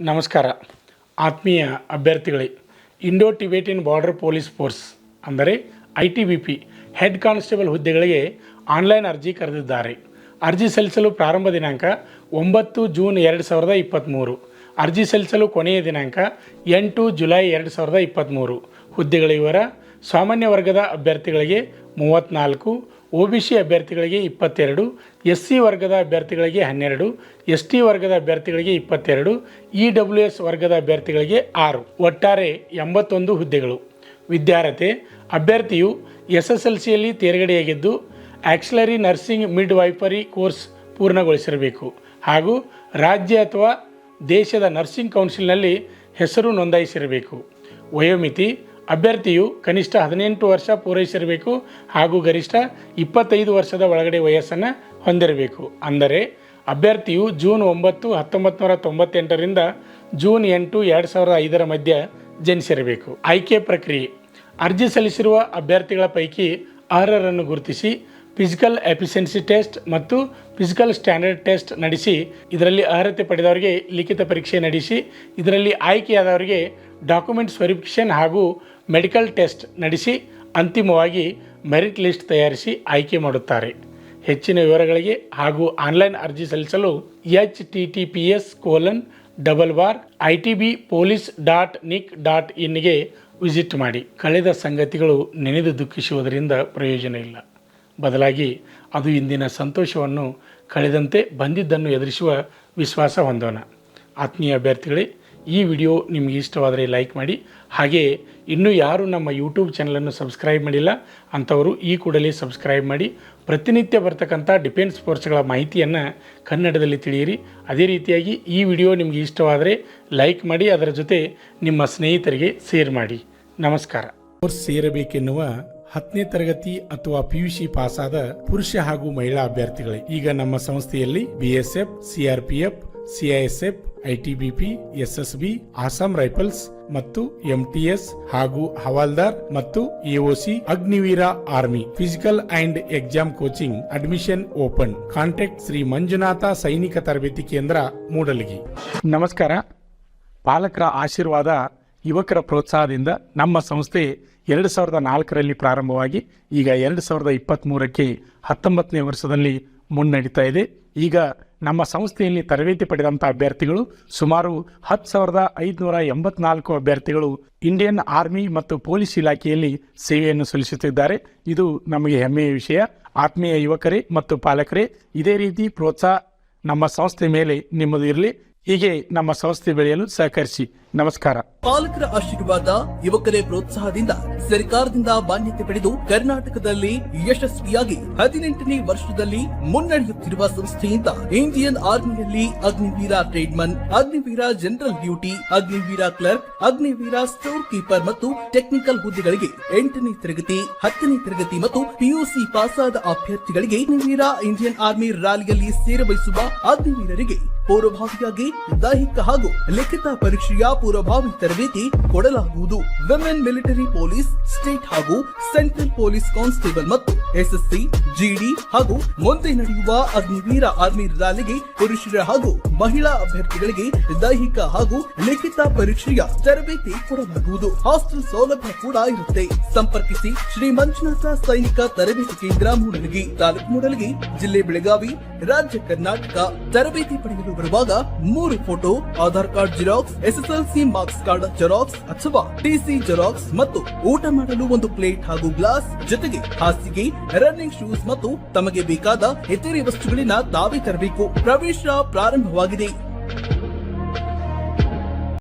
ನಮಸ್ಕಾರ ಆತ್ಮೀಯ ಅಭ್ಯರ್ಥಿಗಳೇ, Indo Tibetan border police force ಅಂದರೆ ITBP ಹೆಡ್ ಕಾನ್ಸ್ಟೇಬಲ್ ಹುದ್ದೆಗಳಿಗೆ ಆನ್ಲೈನ್ ಅರ್ಜಿ ಕರೆದಿದ್ದಾರೆ. ಅರ್ಜಿ ಸಲ್ಲಿಸಲು ಪ್ರಾರಂಭ ದಿನಾಂಕ 9 ಜೂನ್ 2023. ಅರ್ಜಿ ಸಲ್ಲಿಸಲು ಕೊನೆಯ ದಿನಾಂಕ 8 ಜುಲೈ 2023. ಹುದ್ದೆಗಳ ವಿವರ: ಸಾಮಾನ್ಯ ವರ್ಗದ ಅಭ್ಯರ್ಥಿಗಳಿಗೆ 34, OBC ಅಭ್ಯರ್ಥಿಗಳಿಗೆ 22, SC ವರ್ಗದ ಅಭ್ಯರ್ಥಿಗಳಿಗೆ 12, ST ವರ್ಗದ ಅಭ್ಯರ್ಥಿಗಳಿಗೆ 22, EWS ವರ್ಗದ ಅಭ್ಯರ್ಥಿಗಳಿಗೆ 6. ಒಟ್ಟಾರೆ 81 ಹುದ್ದೆಗಳು. ವಿದ್ಯಾರ್ಹತೆ: ಅಭ್ಯರ್ಥಿಯು SSLCಯಲ್ಲಿ ತೇರ್ಗಡೆಯಾಗಿದ್ದು ಆಕ್ಸಿಲರಿ ನರ್ಸಿಂಗ್ ಮಿಡ್ ವೈಫರಿ ಕೋರ್ಸ್ ಪೂರ್ಣಗೊಳಿಸಿರಬೇಕು ಹಾಗೂ ರಾಜ್ಯ ಅಥವಾ ದೇಶದ ನರ್ಸಿಂಗ್ ಕೌನ್ಸಿಲ್ನಲ್ಲಿ ಹೆಸರು ನೋಂದಾಯಿಸಿರಬೇಕು. ವಯೋಮಿತಿ: ಅಭ್ಯರ್ಥಿಯು ಕನಿಷ್ಠ 18 ವರ್ಷ ಪೂರೈಸಿರಬೇಕು ಹಾಗೂ ಗರಿಷ್ಠ 25 ವರ್ಷದ ಒಳಗಡೆ ವಯಸ್ಸನ್ನು ಹೊಂದಿರಬೇಕು. ಅಂದರೆ ಅಭ್ಯರ್ಥಿಯು ಜೂನ್ 9, 1998ರಿಂದ ಜೂನ್ 8, 2005 ಮಧ್ಯ ಜನಿಸಿರಬೇಕು. ಆಯ್ಕೆ ಪ್ರಕ್ರಿಯೆ: ಅರ್ಜಿ ಸಲ್ಲಿಸಿರುವ ಅಭ್ಯರ್ಥಿಗಳ ಪೈಕಿ ಅರ್ಹರನ್ನು ಗುರುತಿಸಿ ಫಿಸಿಕಲ್ ಎಫಿಷಿಯನ್ಸಿ ಟೆಸ್ಟ್ ಮತ್ತು ಫಿಸಿಕಲ್ ಸ್ಟ್ಯಾಂಡರ್ಡ್ ಟೆಸ್ಟ್ ನಡೆಸಿ ಇದರಲ್ಲಿ ಅರ್ಹತೆ ಪಡೆದವರಿಗೆ ಲಿಖಿತ ಪರೀಕ್ಷೆ ನಡೆಸಿ ಇದರಲ್ಲಿ ಆಯ್ಕೆಯಾದವರಿಗೆ ಡಾಕ್ಯುಮೆಂಟ್ಸ್ ವೆರಿಫಿಕೇಷನ್ ಹಾಗೂ ಮೆಡಿಕಲ್ ಟೆಸ್ಟ್ ನಡೆಸಿ ಅಂತಿಮವಾಗಿ ಮೆರಿಟ್ ಲಿಸ್ಟ್ ತಯಾರಿಸಿ ಆಯ್ಕೆ ಮಾಡುತ್ತಾರೆ. ಹೆಚ್ಚಿನ ವಿವರಗಳಿಗೆ ಹಾಗೂ ಆನ್ಲೈನ್ ಅರ್ಜಿ ಸಲ್ಲಿಸಲು https://itbpolice.nic.in ವಿಸಿಟ್ ಮಾಡಿ. ಕಳೆದ ಸಂಗತಿಗಳು ನೆನೆದು ದುಃಖಿಸುವುದರಿಂದ ಪ್ರಯೋಜನ ಇಲ್ಲ. ಬದಲಾಗಿ ಅದು ಇಂದಿನ ಸಂತೋಷವನ್ನು ಕಳೆದಂತೆ ಬಂದಿದ್ದನ್ನು ಎದುರಿಸುವ ವಿಶ್ವಾಸ ಹೊಂದೋಣ. ಆತ್ಮೀಯ ಅಭ್ಯರ್ಥಿಗಳೇ, ಈ ವಿಡಿಯೋ ನಿಮಗೆ ಇಷ್ಟವಾದರೆ ಲೈಕ್ ಮಾಡಿ. ಹಾಗೆಯೇ ಇನ್ನೂ ಯಾರು ನಮ್ಮ ಯೂಟ್ಯೂಬ್ ಚಾನಲನ್ನು ಸಬ್ಸ್ಕ್ರೈಬ್ ಮಾಡಿಲ್ಲ ಅಂಥವರು ಈ ಕೂಡಲೇ ಸಬ್ಸ್ಕ್ರೈಬ್ ಮಾಡಿ. ಪ್ರತಿನಿತ್ಯ ಬರ್ತಕ್ಕಂಥ ಡಿಫೆನ್ಸ್ ಫೋರ್ಸ್ಗಳ ಮಾಹಿತಿಯನ್ನು ಕನ್ನಡದಲ್ಲಿ ತಿಳಿಯಿರಿ. ಅದೇ ರೀತಿಯಾಗಿ ಈ ವಿಡಿಯೋ ನಿಮಗೆ ಇಷ್ಟವಾದರೆ ಲೈಕ್ ಮಾಡಿ, ಅದರ ಜೊತೆ ನಿಮ್ಮ ಸ್ನೇಹಿತರಿಗೆ ಶೇರ್ ಮಾಡಿ. ನಮಸ್ಕಾರ. ಕೋರ್ಸ್ ಸೇರಬೇಕೆನ್ನುವ 10ನೇ ತರಗತಿ ಅಥವಾ PUC ಪಾಸಾದ ಪುರುಷ ಹಾಗೂ ಮಹಿಳಾ ಅಭ್ಯರ್ಥಿಗಳೇ, ಈಗ ನಮ್ಮ ಸಂಸ್ಥೆಯಲ್ಲಿ BSF, CRPF, CISF, ITBP, SSB, Assam rifles ಮತ್ತು MTS ಹಾಗೂ ಹವಾಲ್ದಾರ್ ಮತ್ತು AOC, Agniveer army physical and exam coaching admission open. Contact Shri Manjunatha Sainika Tarabeti ಕೇಂದ್ರ, ಮೂಡಲಗಿ. ನಮಸ್ಕಾರ. ಪಾಲಕರ ಆಶೀರ್ವಾದ, ಯುವಕರ ಪ್ರೋತ್ಸಾಹದಿಂದ ನಮ್ಮ ಸಂಸ್ಥೆ 2004ರಲ್ಲಿ ಪ್ರಾರಂಭವಾಗಿ ಈಗ 2023ಕ್ಕೆ 19ನೇ ವರ್ಷದಲ್ಲಿ ಮುನ್ನಡೀತಾ ಇದೆ. ಈಗ ನಮ್ಮ ಸಂಸ್ಥೆಯಲ್ಲಿ ತರಬೇತಿ ಪಡೆದಂಥ ಅಭ್ಯರ್ಥಿಗಳು ಸುಮಾರು 10,584 ಅಭ್ಯರ್ಥಿಗಳು ಇಂಡಿಯನ್ ಆರ್ಮಿ ಮತ್ತು ಪೊಲೀಸ್ ಇಲಾಖೆಯಲ್ಲಿ ಸೇವೆಯನ್ನು ಸಲ್ಲಿಸುತ್ತಿದ್ದಾರೆ. ಇದು ನಮಗೆ ಹೆಮ್ಮೆಯ ವಿಷಯ. ಆತ್ಮೀಯ ಯುವಕರೇ ಮತ್ತು ಪಾಲಕರೇ, ಇದೇ ರೀತಿ ಪ್ರೋತ್ಸಾಹ ನಮ್ಮ ಸಂಸ್ಥೆ ಮೇಲೆ ನಿಮ್ಮದು ಇರಲಿ. ಹೀಗೆ ನಮ್ಮ ಸಂಸ್ಥೆ ಬೆಳೆಯಲು ಸಹಕರಿಸಿ. ನಮಸ್ಕಾರ. ಪಾಲಕರ ಆಶೀರ್ವಾದ, ಯುವಕರೇ ಪ್ರೋತ್ಸಾಹದಿಂದ ಸರ್ಕಾರದಿಂದ ಮಾನ್ಯತೆ ಪಡೆದು ಕರ್ನಾಟಕದಲ್ಲಿ ಯಶಸ್ವಿಯಾಗಿ 18ನೇ ವರ್ಷದಲ್ಲಿ ಮುನ್ನಡೆಯುತ್ತಿರುವ ಸಂಸ್ಥೆಯಿಂದ ಇಂಡಿಯನ್ ಆರ್ಮಿಯಲ್ಲಿ Agniveer tradesman, Agniveer general duty, Agniveer clerk, Agniveer store keeper ಮತ್ತು ಟೆಕ್ನಿಕಲ್ ಹುದ್ದೆಗಳಿಗೆ 8ನೇ ತರಗತಿ, 10ನೇ ತರಗತಿ ಮತ್ತು PUC ಪಾಸಾದ ಅಭ್ಯರ್ಥಿಗಳಿಗೆ ಅಗ್ನಿವೀರ ಇಂಡಿಯನ್ ಆರ್ಮಿ ರ್ಯಾಲಿಯಲ್ಲಿ ಸೇರಬಯಸುವ ಅಗ್ನಿವೀರರಿಗೆ ಪೂರ್ವಭಾವಿಯಾಗಿ ದೈಹಿಕ ಹಾಗೂ ಲಿಖಿತ ಪರೀಕ್ಷೆಯ ಪೂರ್ವಭಾವಿ ತರಬೇತಿ ಕೊಡಲಾಗುವುದು. ವಿಮೆನ್ ಮಿಲಿಟರಿ ಪೊಲೀಸ್, ಸ್ಟೇಟ್ ಹಾಗೂ ಸೆಂಟ್ರಲ್ ಪೊಲೀಸ್ ಕಾನ್ಸ್ಟೇಬಲ್ ಮತ್ತು SSC, GD ಹಾಗೂ ಮುಂದೆ ನಡೆಯುವ ಅಗ್ನಿವೀರ ಆರ್ಮಿ ರ್ಯಾಲಿಗೆ ಪುರುಷರ ಹಾಗೂ ಮಹಿಳಾ ಅಭ್ಯರ್ಥಿಗಳಿಗೆ ದೈಹಿಕ ಹಾಗೂ ಲಿಖಿತ ಪರೀಕ್ಷೆಯ ತರಬೇತಿ ಕೊಡಲಾಗುವುದು. ಹಾಸ್ಟೆಲ್ ಸೌಲಭ್ಯ ಕೂಡ ಇರುತ್ತೆ. ಸಂಪರ್ಕಿಸಿ ಶ್ರೀ ಮಂಜುನಾಥ ಸೈನಿಕ ತರಬೇತಿ ಕೇಂದ್ರ, ಮೂಡಲಗಿ, ತಾಲೂಕು ಮೂಡಲಗಿ, ಜಿಲ್ಲೆ ಬೆಳಗಾವಿ, ರಾಜ್ಯ ಕರ್ನಾಟಕ. ತರಬೇತಿ ಪಡೆಯಲು ಬರುವಾಗ 3 photo, Aadhaar card xerox, SSLC marks card xerox ಅಥವಾ TC ಜೆರಾಕ್ಸ್ ಮತ್ತು ಊಟ ಮಾಡಲು 1 ಪ್ಲೇಟ್ ಹಾಗೂ ಗ್ಲಾಸ್, ಜೊತೆಗೆ ಹಾಸಿಗೆ, ರನ್ನಿಂಗ್ ಶೂಸ್ ಮತ್ತು ತಮಗೆ ಬೇಕಾದ ಇತರೆ ವಸ್ತುಗಳಿನ ತಾವೇ ತರಬೇಕು. ಪ್ರವೇಶ ಪ್ರಾರಂಭವಾಗಿದೆ.